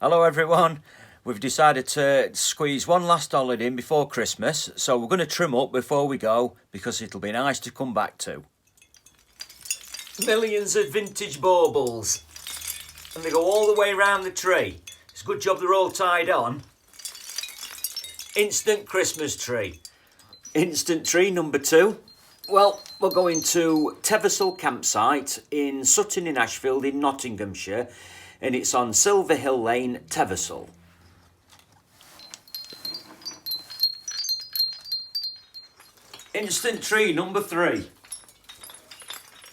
Hello everyone. We've decided to squeeze one last holiday in before Christmas, so we're going to trim up before we go because it'll be nice to come back to. Millions of vintage baubles, and they go all the way around the tree. It's a good job they're all tied on. Instant Christmas tree. Instant tree number 2. Well, we're going to Teversal campsite in Sutton in Ashfield in Nottinghamshire, and it's on Silverhill Lane, Teversal. Instant tree number 3.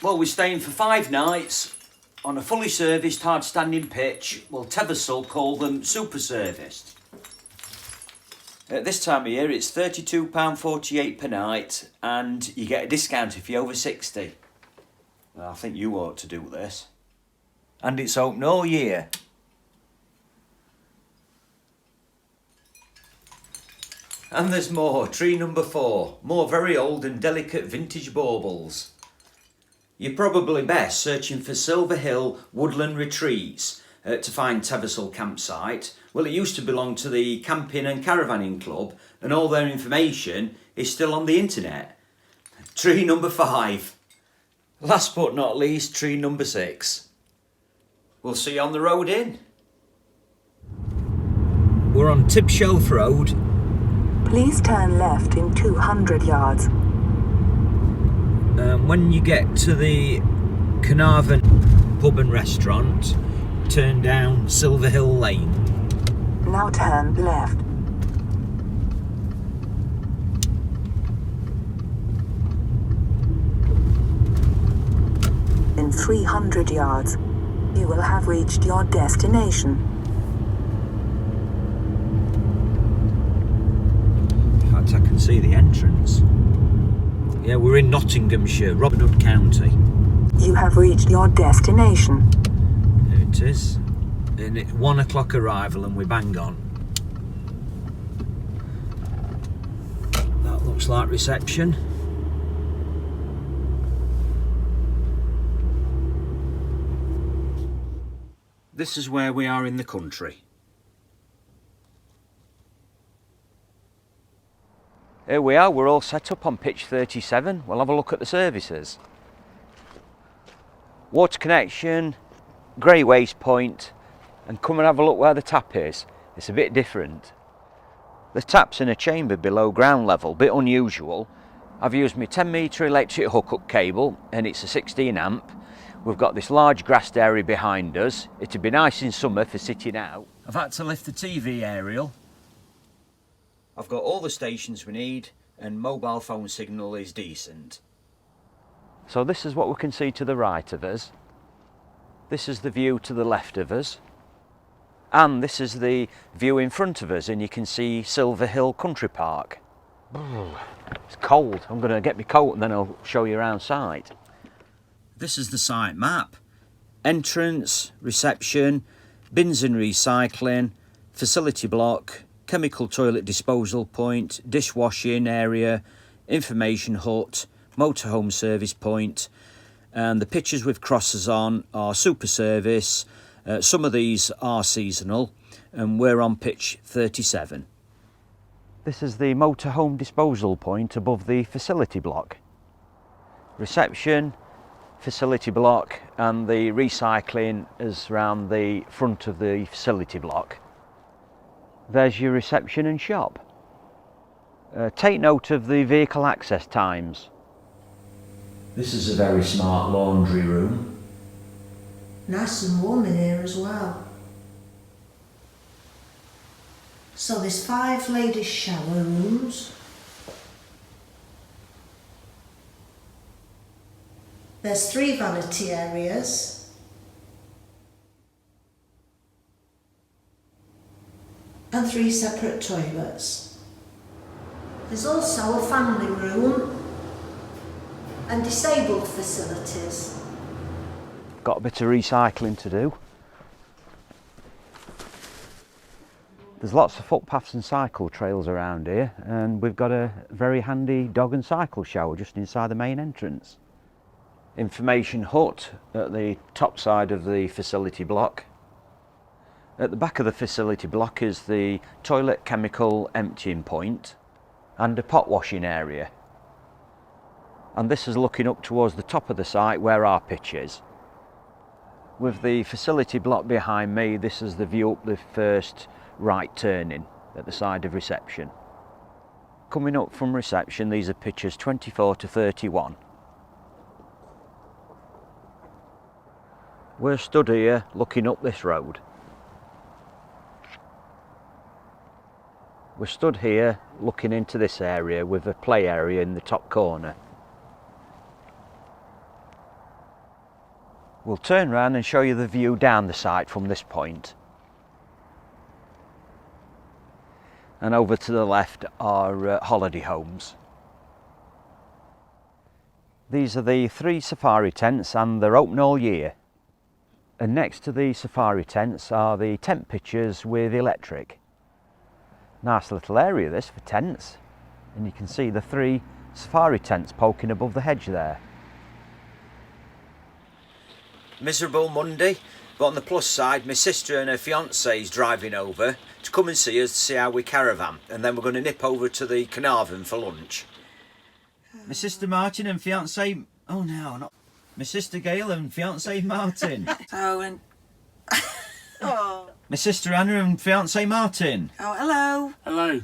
Well, we're staying for 5 nights on a fully serviced hard standing pitch. Well, Teversal call them super serviced. At this time of year it's £32.48 per night, and you get a discount if you're over 60. Well, I think you ought to do this. And it's open all year. And there's more. Tree number 4. More very old and delicate vintage baubles. You're probably best searching for Silverhill Woodland Retreats to find Teversal campsite. Well, it used to belong to the Camping and Caravanning Club, and all their information is still on the internet. Tree number 5. Last but not least, tree number 6. We'll see you on the road in. We're on Tibshelf Road. Please turn left in 200 yards. When you get to the Caravan pub and restaurant, turn down Silverhill Lane. Now turn left. In 300 yards, you will have reached your destination. In fact, I can see the entrance. Yeah, we're in Nottinghamshire, Robin Hood County. You have reached your destination. There it is. And it's 1 o'clock arrival and we're bang on. That looks like reception. This is where we are in the country. Here we are, we're all set up on pitch 37. We'll have a look at the services. Water connection, grey waste point, and come and have a look where the tap is. It's a bit different. The tap's in a chamber below ground level, bit unusual. I've used my 10 metre electric hookup cable, and it's a 16 amp. We've got this large grassed area behind us. It'd be nice in summer for sitting out. I've had to lift the TV aerial. I've got all the stations we need, and mobile phone signal is decent. So this is what we can see to the right of us. This is the view to the left of us. And this is the view in front of us, and you can see Silverhill Country Park. It's cold. I'm going to get my coat and then I'll show you around site. This is the site map. Entrance, reception, bins and recycling, facility block, chemical toilet disposal point, dishwashing area, information hut, motorhome service point, and the pitches with crosses on are super service. Some of these are seasonal, and we're on pitch 37. This is the motorhome disposal point above the facility block. Reception, facility block, and the recycling is around the front of the facility block. There's your reception and shop. Take note of the vehicle access times. This is a very smart laundry room. Nice and warm in here as well. So there's 5 ladies' shower rooms. There's 3 vanity areas. And 3 separate toilets. There's also a family room and disabled facilities. Got a bit of recycling to do. There's lots of footpaths and cycle trails around here, and we've got a very handy dog and cycle shower just inside the main entrance. Information hut at the top side of the facility block. At the back of the facility block is the toilet chemical emptying point and a pot washing area. And this is looking up towards the top of the site where our pitch is. With the facility block behind me, this is the view up the first right turning at the side of reception. Coming up from reception, these are pitches 24 to 31. We're stood here looking up this road. We're stood here looking into this area with a play area in the top corner. We'll turn round and show you the view down the site from this point. And over to the left are holiday homes. These are the 3 safari tents and they're open all year. And next to the safari tents are the tent pitches with electric. Nice little area this for tents, and you can see the 3 safari tents poking above the hedge there. Miserable Monday, but on the plus side my sister and her fiance is driving over to come and see us to see how we caravan, and then we're going to nip over to the Caravan for lunch. My sister Martin and fiance, oh no, not my sister Gail and fiance Martin. Oh, and oh, My sister Anna and fiance Martin. oh, hello. Hello.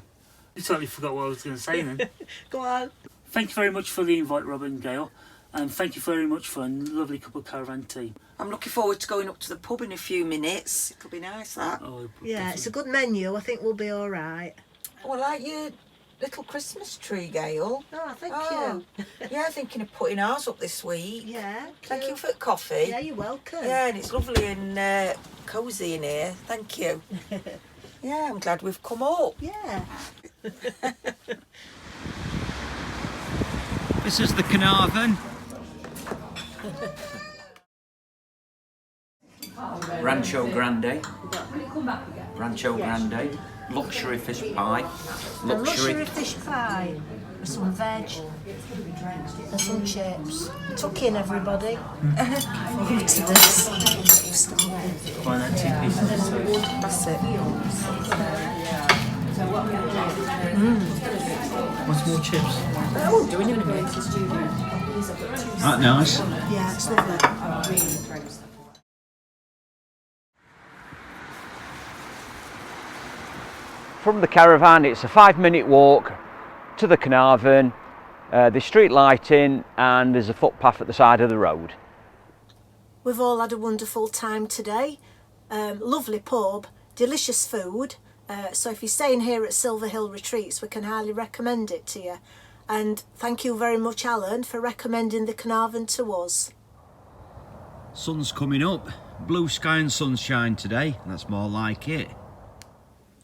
I totally forgot what I was going to say then. Go on. Thank you very much for the invite, Rob and Gail. And thank you very much for a lovely cup of Caravan tea. I'm looking forward to going up to the pub in a few minutes. It'll be nice, that. Oh, Yeah, it's a good menu. I think we'll be all right. Oh, I like your little Christmas tree, Gail. Oh, thank you. Yeah, thinking of putting ours up this week. Yeah. Thank you for the coffee. Yeah, you're welcome. Yeah, and it's lovely and cosy in here. Thank you. Yeah, I'm glad we've come up. Yeah. This is the Caravan. Rancho Grande. Rancho Grande. Luxury fish pie. Luxury fish pie. With some veg. And some chips. Tuck in, everybody. Forward to this. Find that 2 pieces of toast. That's it. What's more chips? Oh, doing it in a minute. That nice. Yeah, it's lovely. From the Caravan, it's a 5-minute walk to the Caravan. There's street lighting and there's a footpath at the side of the road. We've all had a wonderful time today. Lovely pub, delicious food. So if you're staying here at Silverhill Retreats, we can highly recommend it to you. And thank you very much, Alan, for recommending the Caravan to us. Sun's coming up. Blue sky and sunshine today. That's more like it.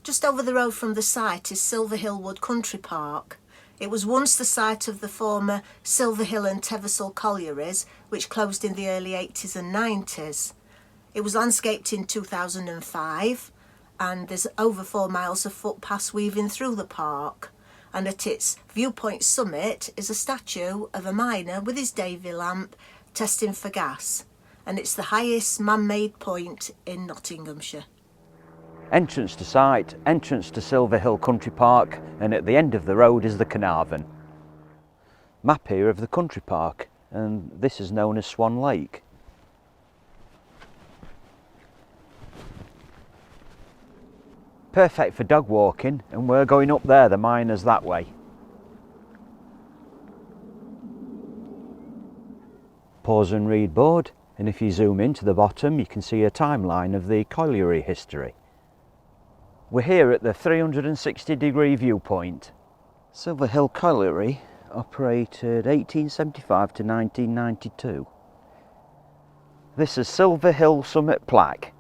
Just over the road from the site is Silverhill Wood Country Park. It was once the site of the former Silverhill and Teversal collieries, which closed in the early 80s and 90s. It was landscaped in 2005, and there's over 4 miles of footpaths weaving through the park. And at its viewpoint summit is a statue of a miner with his Davy lamp testing for gas. And it's the highest man-made point in Nottinghamshire. Entrance to site, entrance to Silverhill Country Park, and at the end of the road is the Caravan. Map here of the country park, and this is known as Swan Lake. Perfect for dog walking, and we're going up there, the miners that way. Pause and read board, and if you zoom in to the bottom you can see a timeline of the colliery history. We're here at the 360-degree viewpoint. Silverhill Colliery operated 1875 to 1992. This is Silverhill Summit plaque.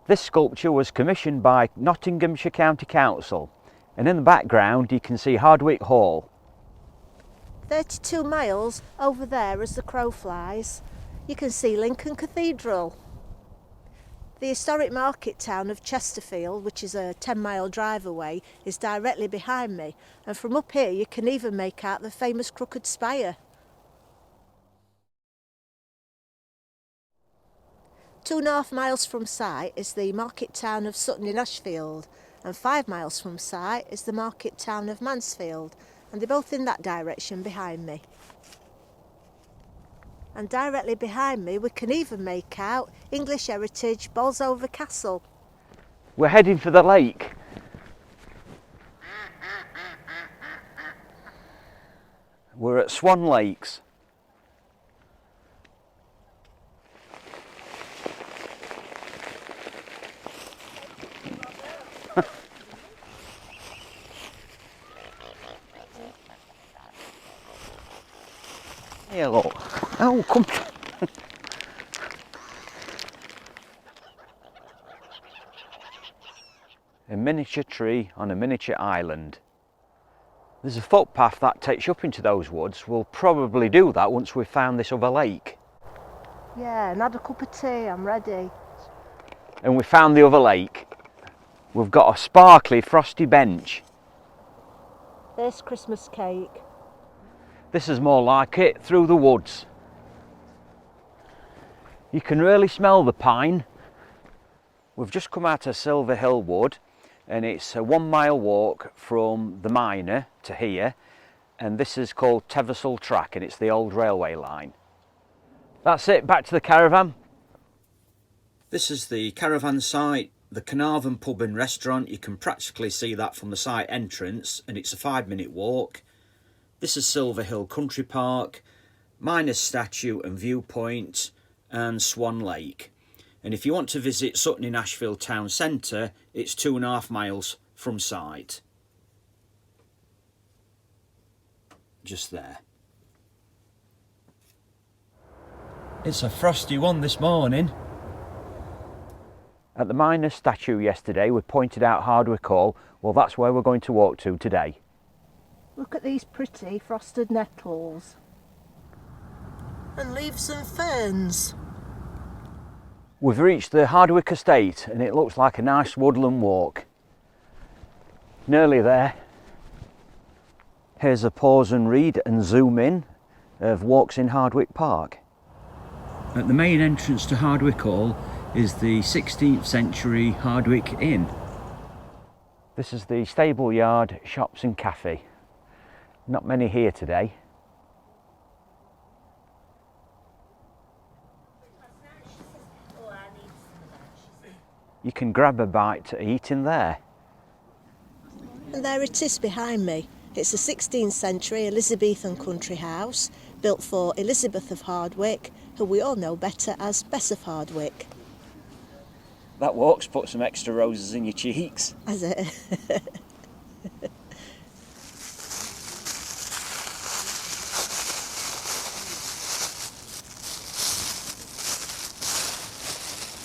This sculpture was commissioned by Nottinghamshire County Council, and in the background you can see Hardwick Hall. 32 miles over there as the crow flies, you can see Lincoln Cathedral. The historic market town of Chesterfield, which is a 10-mile drive away, is directly behind me, and from up here you can even make out the famous Crooked Spire. 2.5 miles from site is the market town of Sutton in Ashfield, and 5 miles from site is the market town of Mansfield, and they're both in that direction behind me. And directly behind me we can even make out English Heritage Bolsover Castle. We're heading for the lake. We're at Swan Lakes. Hey, look. Oh, come. A miniature tree on a miniature island. There's a footpath that takes you up into those woods. We'll probably do that once we've found this other lake. Yeah, and had a cup of tea, I'm ready. And we found the other lake. We've got a sparkly frosty bench. There's Christmas cake. This is more like it, through the woods. You can really smell the pine. We've just come out of Silverhill Wood, and it's a 1 mile walk from the Miner to here, and this is called Teversal Track, and it's the old railway line. That's it, back to the caravan. This is the caravan site, the Caravan pub and restaurant. You can practically see that from the site entrance, and it's a 5-minute walk. This is Silverhill Country Park, Miner's statue and viewpoint, and Swan Lake. And if you want to visit Sutton in Ashfield town centre, it's 2.5 miles from site. Just there. It's a frosty one this morning. At the Miner's statue yesterday we pointed out Hardwick Hall. Well, that's where we're going to walk to today. Look at these pretty frosted nettles. And leaves and ferns. We've reached the Hardwick estate and it looks like a nice woodland walk. Nearly there. Here's a pause and read and zoom in of walks in Hardwick Park. At the main entrance to Hardwick Hall is the 16th century Hardwick Inn. This is the stable yard, shops and cafe. Not many here today. You can grab a bite to eat in there. And there it is behind me. It's a 16th century Elizabethan country house built for Elizabeth of Hardwick, who we all know better as Bess of Hardwick. That walk's put some extra roses in your cheeks. Has it?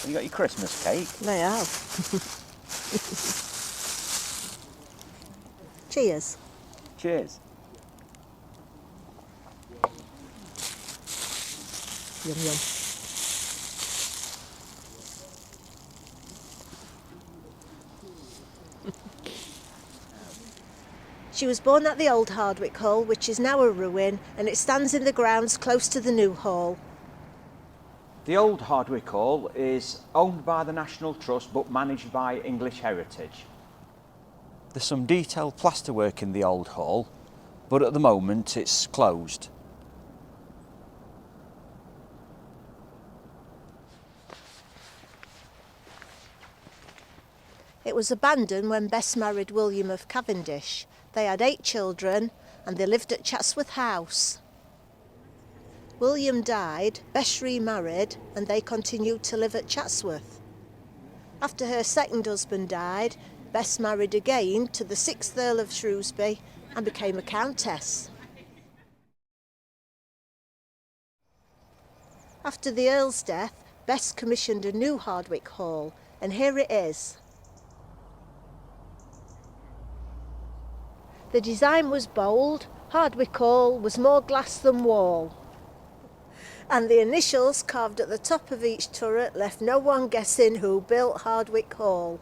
You got your Christmas cake? They have. Cheers. Cheers. Yum yum. She was born at the old Hardwick Hall, which is now a ruin, and it stands in the grounds close to the new hall. The old Hardwick Hall is owned by the National Trust but managed by English Heritage. There's some detailed plasterwork in the old hall, but at the moment it's closed. It was abandoned when Bess married William of Cavendish. They had 8 children and they lived at Chatsworth House. William died, Bess remarried, and they continued to live at Chatsworth. After her second husband died, Bess married again to the 6th Earl of Shrewsbury and became a countess. After the Earl's death, Bess commissioned a new Hardwick Hall, and here it is. The design was bold, Hardwick Hall was more glass than wall. And the initials carved at the top of each turret left no one guessing who built Hardwick Hall.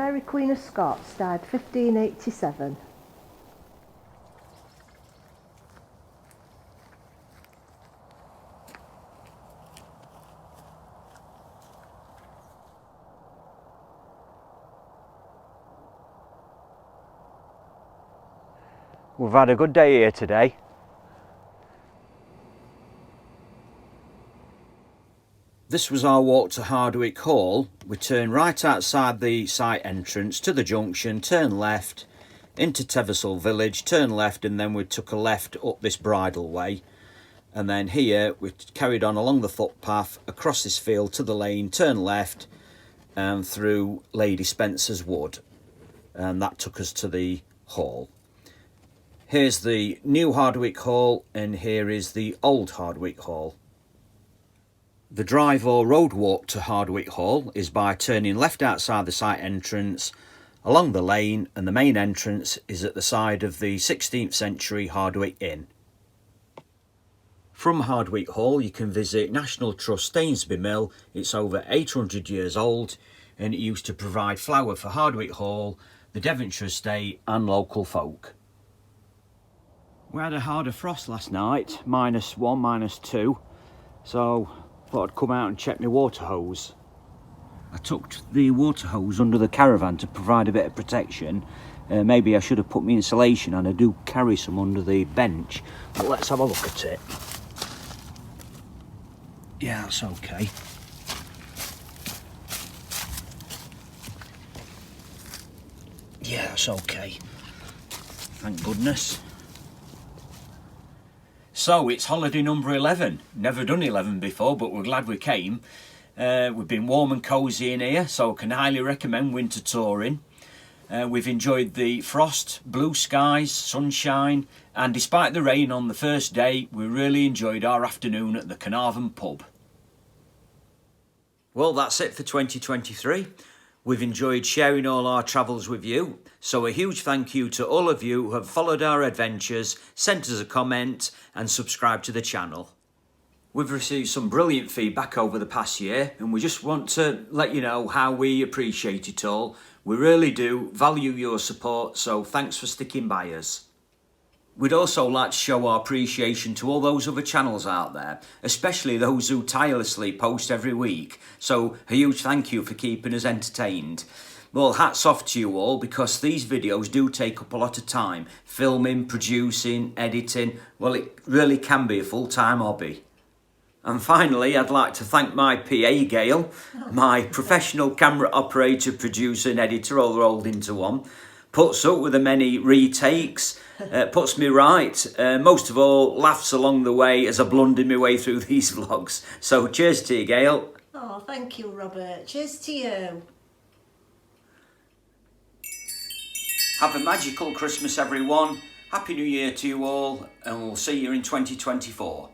Mary Queen of Scots, died 1587. We've had a good day here today. This was our walk to Hardwick Hall. We turned right outside the site entrance to the junction, turn left into Teversal village, turn left, and then we took a left up this bridle way. And then here we carried on along the footpath across this field to the lane, turn left and through Lady Spencer's Wood. And that took us to the hall. Here's the new Hardwick Hall and here is the old Hardwick Hall. The drive or road walk to Hardwick Hall is by turning left outside the site entrance along the lane, and the main entrance is at the side of the 16th century Hardwick Inn. From Hardwick Hall you can visit National Trust Stainsby Mill. It's over 800 years old and it used to provide flour for Hardwick Hall, the Devonshire estate and local folk. We had a harder frost last night, -1, -2, so thought I'd come out and check my water hose. I tucked the water hose under the caravan to provide a bit of protection. Maybe I should have put my insulation on. I do carry some under the bench, but let's have a look at it. Yeah, that's okay. Yeah, that's okay. Thank goodness. So it's holiday number 11. Never done 11 before, but we're glad we came. We've been warm and cosy in here, so I can highly recommend winter touring. We've enjoyed the frost, blue skies, sunshine, and despite the rain on the first day, we really enjoyed our afternoon at the Caravan pub. Well, that's it for 2023. We've enjoyed sharing all our travels with you, so a huge thank you to all of you who have followed our adventures, sent us a comment and subscribed to the channel. We've received some brilliant feedback over the past year and we just want to let you know how we appreciate it all. We really do value your support, so thanks for sticking by us. We'd also like to show our appreciation to all those other channels out there, especially those who tirelessly post every week. So a huge thank you for keeping us entertained. Well, hats off to you all, because these videos do take up a lot of time. Filming, producing, editing, well, it really can be a full-time hobby. And finally, I'd like to thank my PA, Gail, my professional camera operator, producer and editor, all rolled into one. Puts up with the many retakes, puts me right, most of all laughs along the way as I blunder my way through these vlogs. So cheers to you, Gail. Oh, thank you, Robert. Cheers to you. Have a magical Christmas, everyone. Happy New Year to you all, and we'll see you in 2024.